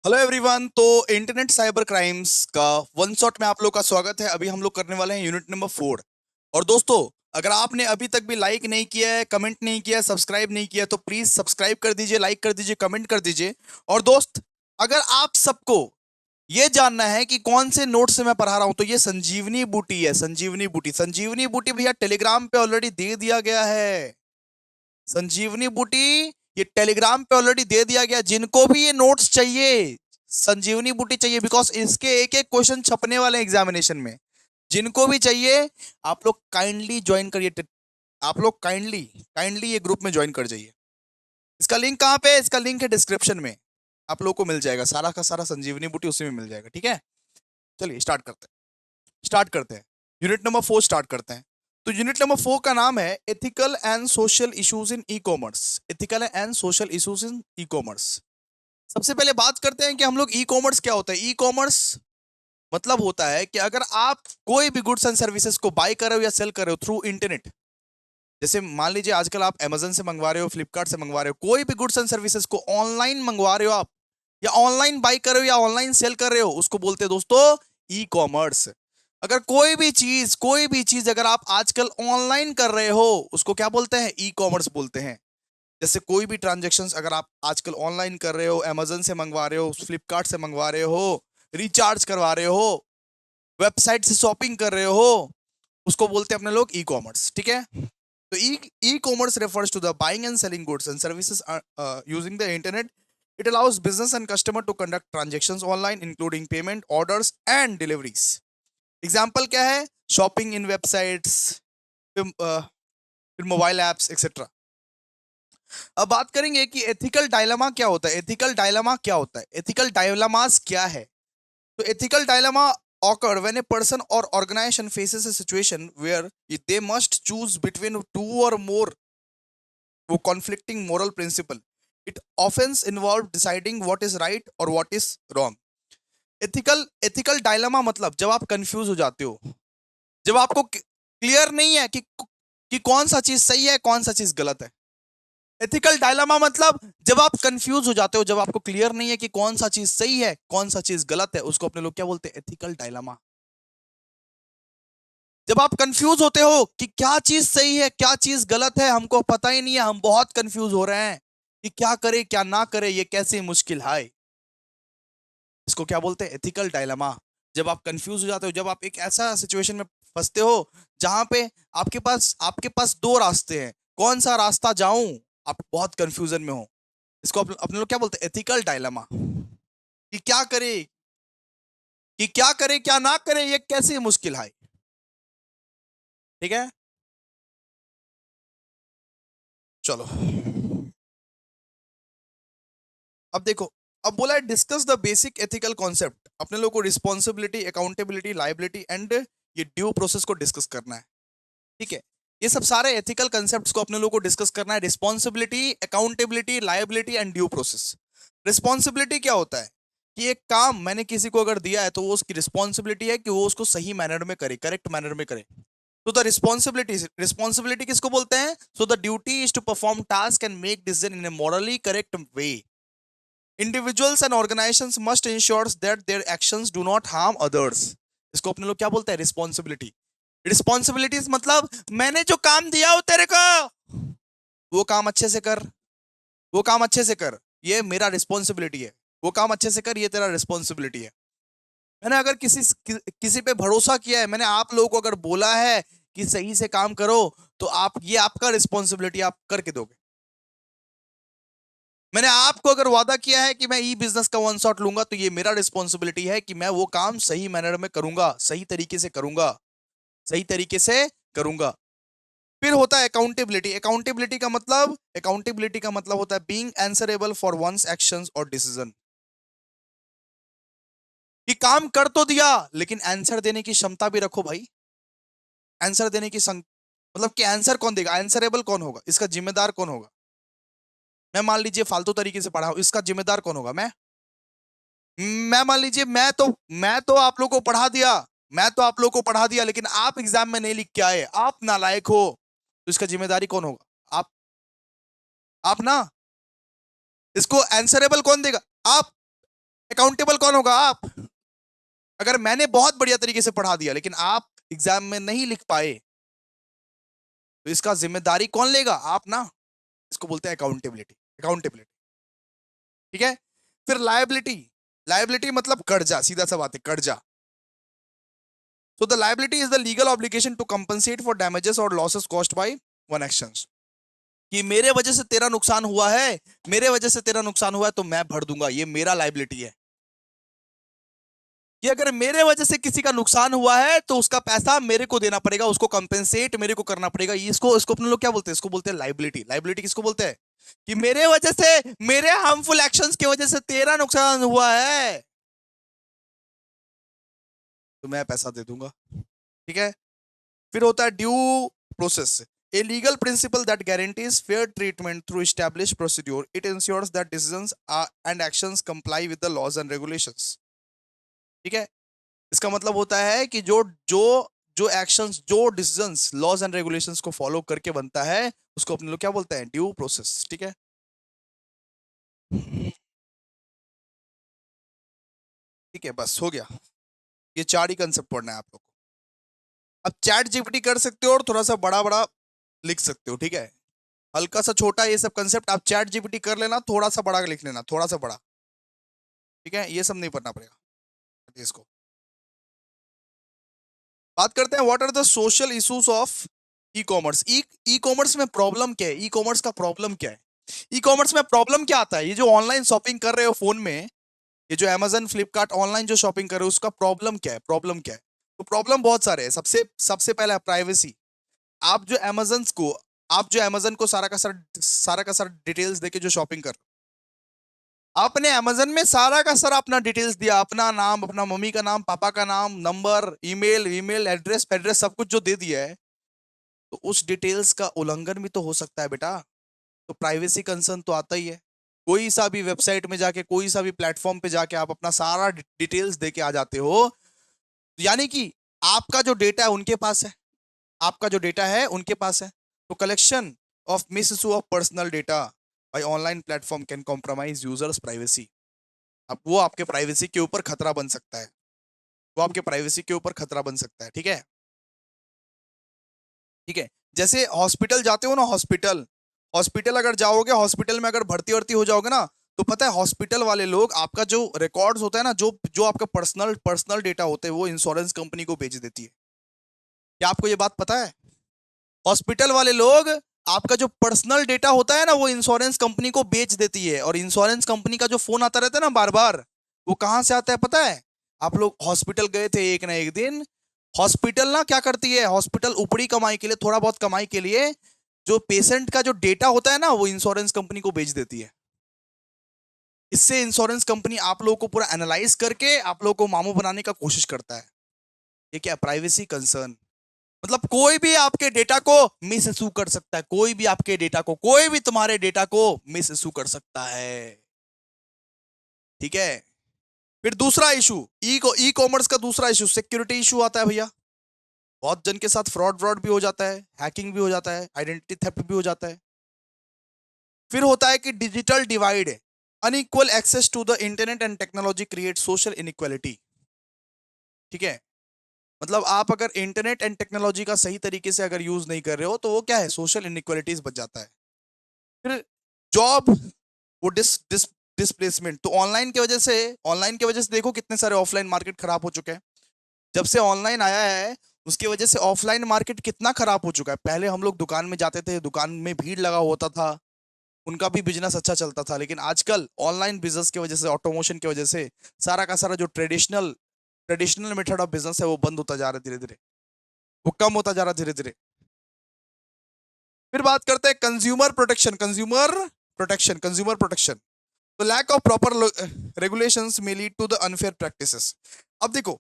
Hello everyone. तो internet cyber crimes का one shot में आप लोग का स्वागत है। अभी हम लोग करने वाले हैं यूनिट नंबर 4। और दोस्तों, अगर आपने अभी तक भी लाइक नहीं किया है, कमेंट नहीं किया है, सब्सक्राइब नहीं किया है, तो प्लीज सब्सक्राइब कर दीजिए, लाइक कर दीजिए, कमेंट कर दीजिए। और दोस्त, अगर आप सबको ये जानना है कि कौन से नोट से मैं पढ़ा रहा हूं, तो ये संजीवनी बूटी है। संजीवनी बूटी, संजीवनी बूटी भैया टेलीग्राम पे ऑलरेडी दे दिया गया है। संजीवनी बूटी ये टेलीग्राम पे ऑलरेडी दे दिया गया। जिनको भी ये नोट्स चाहिए, संजीवनी बूटी चाहिए, बिकॉज इसके एक एक क्वेश्चन छपने वाले एग्जामिनेशन में। जिनको भी चाहिए, आप लोग काइंडली ज्वाइन करिए। आप लोग काइंडली काइंडली ये ग्रुप में ज्वाइन कर जाइए। इसका लिंक कहाँ पे है? इसका लिंक है डिस्क्रिप्शन में। आप लोग को मिल जाएगा, सारा का सारा संजीवनी बूटी उसी में मिल जाएगा। ठीक है, चलिए स्टार्ट करते हैं। यूनिट नंबर 4 स्टार्ट करते हैं। तो यूनिट नंबर 4 का नाम है ethical and social issues in e commerce. Ethical and social issues in e commerce. सबसे पहले बात करते हैं कि हम लोग ई कॉमर्स क्या होता है। ई कॉमर्स मतलब होता है कि अगर आप कोई भी गुड्स एंड सर्विसेज को बाय कर रहे हो या सेल कर रहे हो थ्रू इंटरनेट, जैसे मान लीजिए आजकल आप अमेजन से मंगवा रहे हो, फ्लिपकार्ट से मंगवा रहे हो, कोई भी गुड्स एंड सर्विसेज को ऑनलाइन मंगवा रहे हो आप, या ऑनलाइन बाय कर रहे हो या ऑनलाइन सेल कर रहे हो, उसको बोलते हैं दोस्तों ई कॉमर्स। अगर कोई भी चीज अगर आप आजकल ऑनलाइन कर रहे हो, उसको क्या बोलते हैं? ई कॉमर्स बोलते हैं। जैसे कोई भी ट्रांजेक्शन्स अगर आप आजकल ऑनलाइन कर रहे हो, अमेजन से मंगवा रहे हो, फ्लिपकार्ट से मंगवा रहे हो, रिचार्ज करवा रहे हो, वेबसाइट से शॉपिंग कर रहे हो, उसको बोलते हैं अपने लोग ई कॉमर्स। ठीक है, तो e commerce refers to the buying and selling goods and services using the internet. It allows business and customer to conduct transactions online, including payment, orders and deliveries. Example क्या है? Shopping इन websites, फिर mobile apps etcetera. अब बात करेंगे कि ethical dilemma क्या होता है। एथिकल डायलेमा क्या होता है? एथिकल डायलेमास क्या है? तो ethical dilemma occur when a person or organization faces a situation where they must choose between two or more वो conflicting moral principle. It often involves deciding what is right or what is wrong. ethical dilemma मतलब जब आप confuse हो जाते हो, जब आपको clear नहीं है कि कौन सा चीज सही है, कौन सा चीज गलत है। एथिकल डायलेमा मतलब जब आप कंफ्यूज हो जाते हो, जब आपको क्लियर नहीं है कि कौन सा चीज सही है, कौन सा चीज गलत है, उसको अपने लोग क्या बोलते हैं? Ethical dilemma. जब आप कंफ्यूज होते हो कि क्या चीज सही है, क्या चीज गलत है, हमको पता ही नहीं है, हम बहुत कंफ्यूज हो रहे हैं कि क्या करे क्या ना करे, ये कैसी मुश्किल है, इसको क्या बोलते हैं? Ethical dilemma. जब आप कंफ्यूज हो जाते हो, जब आप एक ऐसा सिचुएशन में फंसते हो जहां पे आपके पास दो रास्ते हैं, कौन सा रास्ता जाऊं, आप बहुत कंफ्यूजन में हो, इसको अपने लोग क्या बोलते हैं? Ethical dilemma. कि क्या करे क्या ना करे, ये कैसी मुश्किल है। ठीक है, चलो अब देखो। अब बोला है discuss the basic ethical concept. अपने लोग को रिस्पॉन्सिबिलिटी, अकाउंटेबिलिटी, लाइबिलिटी एंड ये ड्यू प्रोसेस को डिस्कस करना है। ठीक है, ये सब सारे एथिकल कॉन्सेप्ट्स को अपने लोग को डिस्कस करना है। Responsibility, accountability, liability and due process. Responsibility क्या होता है? कि एक काम मैंने किसी को अगर दिया है, तो वो उसकी रिस्पॉन्सिबिलिटी है कि वो उसको सही मैनर में करे, करेक्ट मैनर में करे। तो द रिस्पॉन्सिबिलिटी किसको बोलते हैं? So the duty is to perform task and make decision in a morally correct way. Individuals and organizations must ensure that their actions do not harm others. इसको अपने लोग क्या बोलते हैं? रिस्पॉन्सिबिलिटी। रिस्पॉन्सिबिलिटीज मतलब मैंने जो काम दिया हो तेरे को, वो काम अच्छे से कर, वो काम अच्छे से कर, ये मेरा रिस्पॉन्सिबिलिटी है। वो काम अच्छे से कर, ये तेरा रिस्पॉन्सिबिलिटी है। मैंने अगर किसी पे भरोसा किया है, मैंने आप लोगों को अगर बोला है कि सही से काम करो, तो आप, ये आपका रिस्पॉन्सिबिलिटी, आप करके दोगे। मैंने आपको अगर वादा किया है कि मैं ई बिजनेस का वन शॉट लूंगा, तो ये मेरा रिस्पॉन्सिबिलिटी है कि मैं वो काम सही मैनर में करूंगा, सही तरीके से करूंगा, सही तरीके से करूंगा। फिर होता है अकाउंटेबिलिटी। अकाउंटेबिलिटी का मतलब होता है being answerable for one's actions और डिसीजन। कि काम कर तो दिया, लेकिन आंसर देने की क्षमता भी रखो भाई। आंसर देने की मतलब कि आंसर कौन देगा, आंसरेबल कौन होगा, इसका जिम्मेदार कौन होगा? मैं मान लीजिए फालतू तरीके से पढ़ा हूं, इसका जिम्मेदार कौन होगा? मैं मान लीजिए मैं तो आप लोग को पढ़ा दिया, लेकिन आप एग्जाम में नहीं लिख के आए, आप नालायक हो, तो इसका जिम्मेदारी कौन होगा? आप ना। इसको आंसरेबल कौन देगा? आप। अकाउंटेबल कौन होगा? आप। अगर मैंने बहुत बढ़िया तरीके से पढ़ा दिया लेकिन आप एग्जाम में नहीं लिख पाए तो इसका जिम्मेदारी कौन लेगा? आप ना। इसको बोलते हैं अकाउंटेबिलिटी। अकाउंटेबिलिटी, ठीक है। फिर लायबिलिटी। लायबिलिटी मतलब कर्जा, सीधा सा बात है, कर्जा। So the liability is the legal obligation to compensate for damages or losses caused by one actions. कि मेरे वजह से तेरा नुकसान हुआ है, मेरे वजह से तेरा नुकसान हुआ है तो मैं भर दूंगा, ये मेरा लायबिलिटी है। कि अगर मेरे वजह से किसी का नुकसान हुआ है तो उसका पैसा मेरे को देना पड़ेगा, उसको कंपेंसेट मेरे को करना पड़ेगा। इसको इसको अपने लोग क्या बोलते हैं? इसको बोलते हैं लायबिलिटी। लायबिलिटी किसको बोलते हैं? कि मेरे वजह से, मेरे हार्मफुल एक्शंस की वजह से तेरा नुकसान हुआ है तो मैं पैसा दे दूंगा, ठीक है। फिर होता है due process. A legal principle that guarantees fair treatment through established procedure. It ensures that decisions and actions comply with the laws and regulations. ठीक है। इसका मतलब होता है कि जो जो जो एक्शंस, जो डिसीजंस लॉज एंड रेगुलेशंस को फॉलो करके बनता है उसको अपने लोग क्या बोलते हैं? ड्यू प्रोसेस, ठीक है। ठीक है, बस हो गया। ये चार ही कंसेप्ट पढ़ना है आप लोग को। अब चैट जीपीटी कर सकते हो और थोड़ा सा बड़ा बड़ा लिख सकते हो, ठीक है। हल्का सा छोटा ये सब कंसेप्ट आप चैट जीपीटी कर लेना, थोड़ा सा बड़ा लिख लेना, थोड़ा सा बड़ा, ठीक है। ये सब नहीं पढ़ना पड़ेगा इसको। बात करते हैं what are the social issues of e commerce. E commerce में प्रॉब्लम क्या है? ई कॉमर्स का प्रॉब्लम क्या है? ई कॉमर्स में प्रॉब्लम क्या आता है? ये जो ऑनलाइन शॉपिंग कर रहे हो फोन में, ये जो अमेजन फ्लिपकार्ट ऑनलाइन जो शॉपिंग कर रहे हो उसका प्रॉब्लम क्या है? प्रॉब्लम क्या है? तो प्रॉब्लम बहुत सारे हैं। सबसे सबसे पहला प्राइवेसी। आप जो अमेजन को आप जो अमेजन को सारा का सारा डिटेल्स देके जो शॉपिंग कर, आपने अमेजन में सारा का सारा अपना डिटेल्स दिया, अपना नाम, अपना मम्मी का नाम, पापा का नाम, number, email, email address, address सब कुछ जो दे दिया है, तो उस डिटेल्स का उल्लंघन भी तो हो सकता है बेटा। तो प्राइवेसी कंसर्न तो आता ही है। कोई सा भी वेबसाइट में जाके, कोई सा भी प्लेटफॉर्म पे जाके आप अपना सारा डिटेल्स देके आ जाते हो, यानी कि आपका जो डेटा है उनके पास है, आपका जो डेटा है उनके पास है। तो collection of misuse of personal data by online platform can compromise users privacy. अब वो आपके प्राइवेसी के ऊपर खतरा बन सकता है, वो आपके प्राइवेसी के ऊपर खतरा बन सकता है, ठीक है। ठीक है, जैसे हॉस्पिटल जाते हो ना, हॉस्पिटल, हॉस्पिटल अगर जाओगे, हॉस्पिटल में अगर भर्ती वर्ती हो जाओगे ना, तो पता है हॉस्पिटल वाले लोग आपका जो रिकॉर्ड्स होता है ना, जो जो आपका पर्सनल पर्सनल डेटा होते हैं वो इंश्योरेंस कंपनी को बेच देती है। क्या आपको ये बात पता है? हॉस्पिटल वाले लोग आपका जो पर्सनल डेटा होता है ना वो इंश्योरेंस कंपनी को बेच देती है। और इंश्योरेंस कंपनी का जो फोन आता रहता है ना बार बार, वो कहां से आता है पता है? आप लोग हॉस्पिटल गए थे एक ना एक दिन, हॉस्पिटल ना क्या करती है, हॉस्पिटल ऊपरी कमाई के लिए, थोड़ा बहुत कमाई के लिए, जो पेशेंट का जो डेटा होता है ना वो इंश्योरेंस कंपनी को बेच देती है। इससे इंश्योरेंस कंपनी आप लोगों को पूरा एनालाइज करके आप लोगों को मामू बनाने का कोशिश करता है। ये क्या? Privacy concern. मतलब कोई भी आपके डेटा को मिस इशू कर सकता है, कोई भी आपके डेटा को, कोई भी तुम्हारे डेटा को मिस इशू कर सकता है, ठीक है। फिर दूसरा इशू, ई कॉमर्स का दूसरा इशू सिक्योरिटी इशू आता है भैया। बहुत जन के साथ फ्रॉड व्रॉड भी हो जाता है, हैकिंग भी हो जाता है, आइडेंटिटी थेफ्ट भी हो जाता है। फिर होता है कि digital divide, unequal access to the internet and technology create social inequality, ठीक है। मतलब आप अगर इंटरनेट एंड टेक्नोलॉजी का सही तरीके से अगर यूज नहीं कर रहे हो तो वो क्या है? सोशल इनइक्वालिटीज बच जाता है। फिर जॉब, वो डिस्प्लेसमेंट। तो ऑनलाइन की वजह से देखो कितने सारे ऑफलाइन मार्केट खराब हो चुके हैं। जब से ऑनलाइन आया है उसकी वजह से ऑफलाइन मार्केट कितना खराब हो चुका है। पहले हम लोग दुकान में जाते थे, दुकान में भीड़ लगा होता था, उनका भी बिजनेस अच्छा चलता था। लेकिन आजकल ऑनलाइन बिजनेस की वजह से, ऑटोमोशन की वजह से सारा का सारा जो traditional traditional method of business है वो बंद होता जा रहा है धीरे धीरे, वो कम होता जा रहा है धीरे धीरे। फिर बात करते हैं कंज्यूमर प्रोटेक्शन। Consumer protection. तो lack of proper regulations may lead to the unfair practices. अब देखो,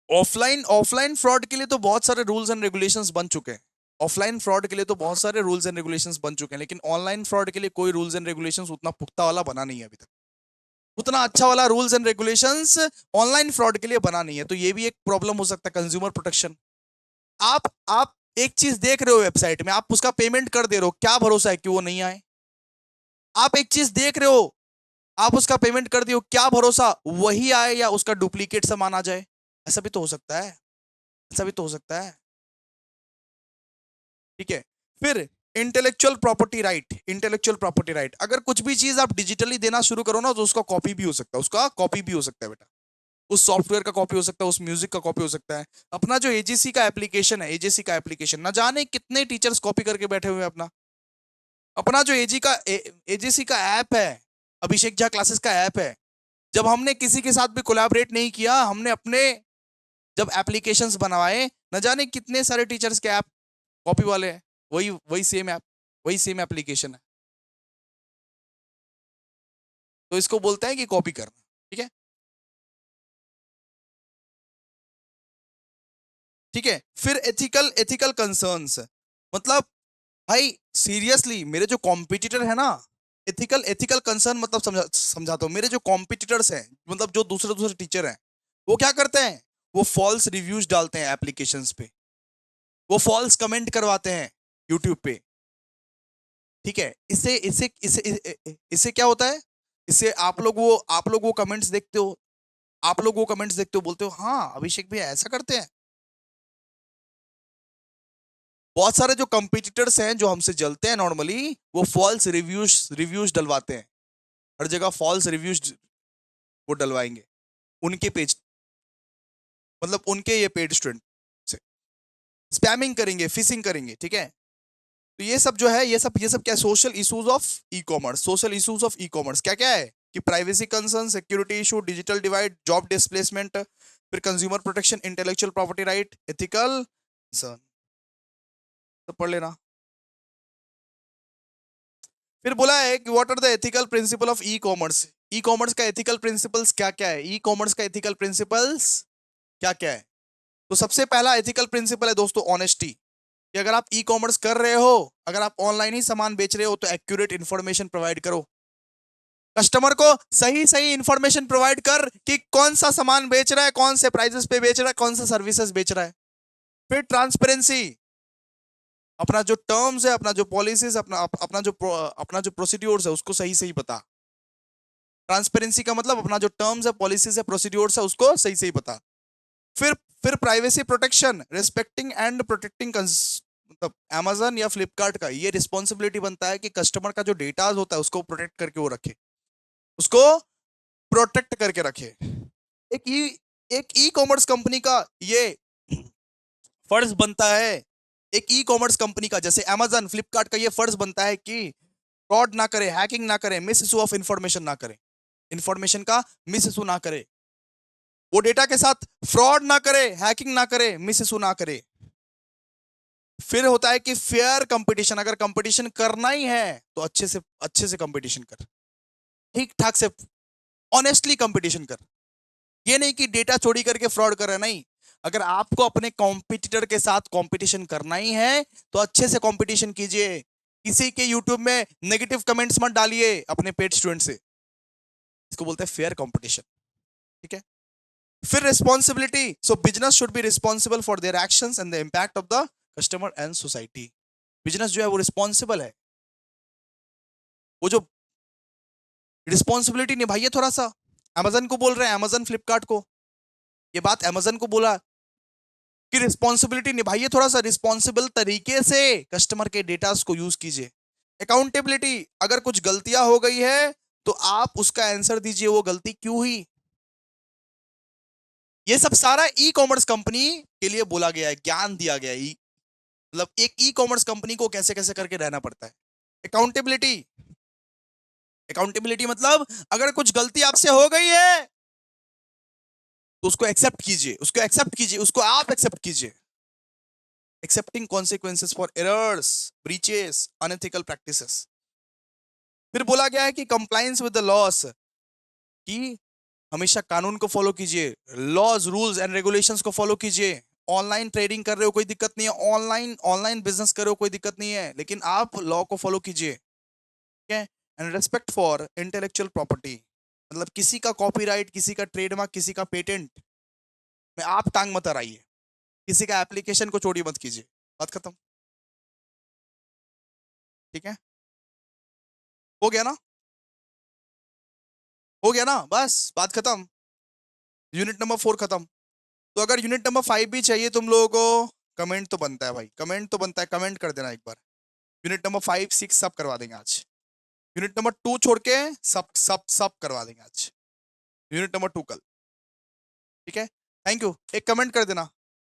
ऑफलाइन ऑफलाइन फ्रॉड के लिए तो बहुत सारे रूल्स एंड रेगुलेशंस बन चुके हैं। ऑफलाइन फ्रॉड के लिए तो बहुत सारे रूल्स एंड रेगुलेशंस बन चुके हैं, लेकिन ऑनलाइन फ्रॉड के लिए कोई रूल्स एंड रेगुलेशंस उतना पुख्ता वाला बना नहीं है अभी तक। उतना अच्छा वाला rules and regulations online fraud के लिए बना नहीं है। तो ये भी एक प्रॉब्लम हो सकता है, कंज्यूमर प्रोटेक्शन। आप एक चीज देख रहे हो वेबसाइट में, आप उसका पेमेंट कर दे रहे हो, क्या भरोसा है कि वो नहीं आए? आप एक चीज देख रहे हो, आप उसका पेमेंट कर दियो, क्या भरोसा वही आए या उसका डुप्लीकेट सामान आ जाए। ऐसा भी तो हो सकता है, ऐसा भी तो हो सकता है। ठीक है। फिर intellectual property right, intellectual property right, अगर कुछ भी चीज आप डिजिटली देना शुरू करो ना तो उसका कॉपी भी हो सकता है, उसका कॉपी भी हो सकता है बेटा। उस सॉफ्टवेयर का कॉपी हो सकता है, उस म्यूजिक का कॉपी हो सकता है। अपना जो एजेसी का एप्लीकेशन है, एजेसी का एप्लीकेशन ना जाने कितने टीचर्स कॉपी करके बैठे हुए हैं अपना। अपना जो एजी का एजेसी का ऐप है, अभिषेक झा क्लासेस का ऐप है, जब हमने किसी के साथ भी कोलैबोरेट नहीं किया, हमने अपने जब एप्लीकेशंस बनवाए, न जाने कितने सारे टीचर्स के ऐप कॉपी वाले हैं। वही वही सेम ऐप, वही सेम एप्लीकेशन है। तो इसको बोलते हैं कि कॉपी करना। ठीक है, ठीक है। फिर एथिकल एथिकल कंसर्न्स, मतलब भाई सीरियसली मेरे जो कॉम्पिटिटर है ना, एथिकल एथिकल कंसर्न मतलब समझाता हूँ। मेरे जो कॉम्पिटिटर्स हैं, मतलब जो दूसरे दूसरे टीचर हैं, वो क्या करते हैं, वो फॉल्स रिव्यूज डालते हैं एप्लीकेशंस पे, वो फॉल्स कमेंट करवाते हैं यूट्यूब पे। ठीक है, इससे इससे इससे इससे क्या होता है, इससे आप लोग वो कमेंट्स देखते हो, आप लोग वो कमेंट्स देखते हो, बोलते हो हाँ अभिषेक भैया ऐसा करते हैं। बहुत सारे जो कंपिटिटर्स हैं जो हमसे जलते हैं नॉर्मली, वो फॉल्स रिव्यूज रिव्यूज डलवाते हैं, हर जगह फॉल्स रिव्यूज वो डलवाएंगे उनके पेज, मतलब उनके ये पेड स्टूडेंट से स्पैमिंग करेंगे, फिशिंग करेंगे। ठीक है, तो ये सब जो है, ये सब क्या, social issues of e commerce, social issues of e commerce क्या क्या है कि privacy concern, security issue, digital divide, job displacement, फिर consumer protection, intellectual property right, ethical concern, तो पढ़ लेना। फिर बोला है कि what are the ethical principle of e commerce, e commerce का एथिकल प्रिंसिपल्स क्या क्या है, ई कॉमर्स का एथिकल प्रिंसिपल्स क्या क्या है। तो सबसे पहला एथिकल प्रिंसिपल है दोस्तों ऑनेस्टी, कि अगर आप ई कॉमर्स कर रहे हो, अगर आप ऑनलाइन ही सामान बेच रहे हो तो एक्यूरेट इंफॉर्मेशन प्रोवाइड करो, कस्टमर को सही सही इंफॉर्मेशन प्रोवाइड कर कि कौन सा सामान बेच रहा है, कौन से प्राइसेस पे बेच रहा है, कौन सा सर्विसेज बेच रहा है। फिर ट्रांसपेरेंसी, अपना जो टर्म्स है, अपना जो पॉलिसीज, अपना जो प्रोसीड्योर्स है उसको सही सही बता। ट्रांसपेरेंसी का मतलब अपना जो टर्म्स है, पॉलिसीज है, प्रोसीड्योर्स है उसको सही सही बता। फिर फिर privacy protection, respecting and protecting, मतलब Amazon या फ्लिपकार्ट का ये रिस्पॉन्सिबिलिटी बनता है कि कस्टमर का जो डेटा होता है उसको प्रोटेक्ट करके वो रखे, उसको प्रोटेक्ट करके रखे। एक ई एक ई कॉमर्स कंपनी का ये फर्ज बनता है, एक ई कॉमर्स कंपनी का जैसे Amazon फ्लिपकार्ट का ये फर्ज बनता है कि फ्रॉड ना करे, हैकिंग ना करे, मिस इशू ऑफ इंफॉर्मेशन ना करे, इंफॉर्मेशन का मिस इशू ना करे, वो डेटा के साथ फ्रॉड ना करे, हैकिंग ना करे, मिस इशू ना करे। फिर होता है कि फेयर कंपटीशन, अगर कंपटीशन करना ही है तो अच्छे से कंपटीशन कर, ठीक ठाक से, ऑनेस्टली कंपटीशन कर। ये नहीं कि डेटा चोरी करके फ्रॉड कर रहा है, नहीं। अगर आपको अपने कॉम्पिटिटर के साथ कंपटीशन करना ही है तो अच्छे से कंपटीशन कीजिए, किसी के यूट्यूब में नेगेटिव कमेंट्स मत डालिए अपने पेड स्टूडेंट से, इसको बोलते हैं फेयर कंपटीशन। ठीक है, फिर responsibility, so business should be responsible for their actions and the impact of the customer and society. Business जो है वो रिस्पॉन्सिबल है, वो जो रिस्पॉन्सिबिलिटी निभाइए थोड़ा सा। अमेजन को बोल रहे हैं, अमेजन फ्लिपकार्ट को, ये बात अमेजन को बोला कि रिस्पॉन्सिबिलिटी निभाइए थोड़ा सा, रिस्पॉन्सिबल तरीके से कस्टमर के डेटा को यूज कीजिए। अकाउंटेबिलिटी, अगर कुछ गलतियां हो गई है तो आप उसका आंसर दीजिए, वो गलती क्यों हुई। ये सब सारा ई कॉमर्स कंपनी के लिए बोला गया है, ज्ञान दिया गया है। मतलब एक ई कॉमर्स कंपनी को कैसे कैसे करके रहना पड़ता है। अकाउंटेबिलिटी, अकाउंटेबिलिटी मतलब अगर कुछ गलती आपसे हो गई है तो उसको एक्सेप्ट कीजिए, उसको एक्सेप्ट कीजिए, उसको आप एक्सेप्ट कीजिए। Accepting consequences for errors, breaches, unethical practices. फिर बोला गया है कि कंप्लायंस विद द लॉस, कि हमेशा कानून को फॉलो कीजिए, लॉज रूल्स एंड रेगुलेशंस को फॉलो कीजिए। ऑनलाइन ट्रेडिंग कर रहे हो कोई दिक्कत नहीं है, ऑनलाइन ऑनलाइन बिजनेस कर रहे हो कोई दिक्कत नहीं है, लेकिन आप लॉ को फॉलो कीजिए। ठीक है, and respect for intellectual property, मतलब किसी का कॉपीराइट, किसी का ट्रेडमार्क, किसी का पेटेंट में आप टांग मत अड़ाइए, किसी का एप्लीकेशन को चोरी मत कीजिए। बात खत्म। ठीक है, हो गया ना। हो गया ना, बस बात खत्म। यूनिट नंबर 4 खत्म। तो अगर यूनिट नंबर 5 भी चाहिए तुम लोगों को, कमेंट तो बनता है भाई, कमेंट तो बनता है, कमेंट कर देना एक बार। यूनिट नंबर 5 6 सब करवा देंगे आज। यूनिट नंबर 2 छोड़ के सब सब सब करवा देंगे आज। यूनिट नंबर 2 कल। ठीक है, थैंक यू, एक कमेंट कर देना।